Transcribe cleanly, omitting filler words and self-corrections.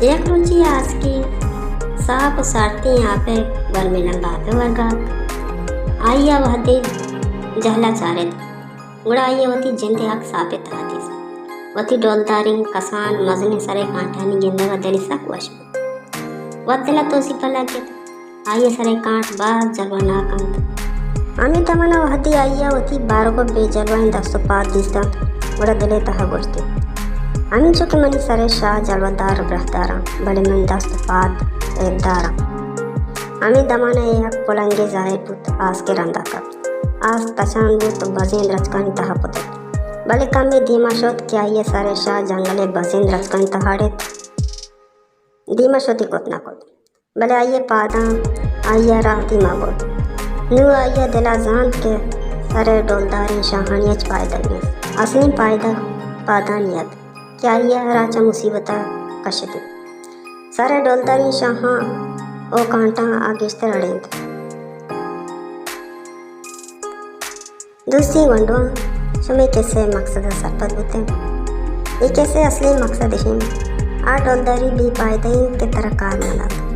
एक रुचि आज की साप सारती यहाँ पे वर मिलन बात वर्गा आइया वहती जहला चारे उड़ा आइया वती जिंदे हक सापे ताती वती डोलदारी कसान मजने सरे कांटानी गिंदा वदली सक वश वदला तोसी पला के आइया सरे कांट बाद जलवना कंत आमी तमना वहती आइया वती बारो को बेजलवाइन दस्तो पात दिस्ता उड़ा दिले तहा गोश्ती आमी जो के मनी सरे शाह जलवदार ब्रहदारा बड़े मन दस्त पात एकदारा आमी दमाना एक पोलंगे जाए पुत आज के रंदा कब आज तचान बुत बजेंद रचकानी तहा पुत बले कमी धीमा शोत क्या ये सारे शाह जंगले बजेंद रचकानी तहाड़े धीमा शोती कोतना कोत बले आइए पादा आइया राहती मागोत नु आइया दिला जान के सरे डोलदारी शाहानियच पायदल में असली पायदल पादानियत क्या ये राजा मुसीबता कशती सारे डोलदारी शाहा ओ कांटा आगिश्ते अड़ेंद दूसरी वंडो शुमे कैसे मकसद सरपत होते ये कैसे असली मकसद ही आ डोलदारी भी पायदाई के तरह कार मना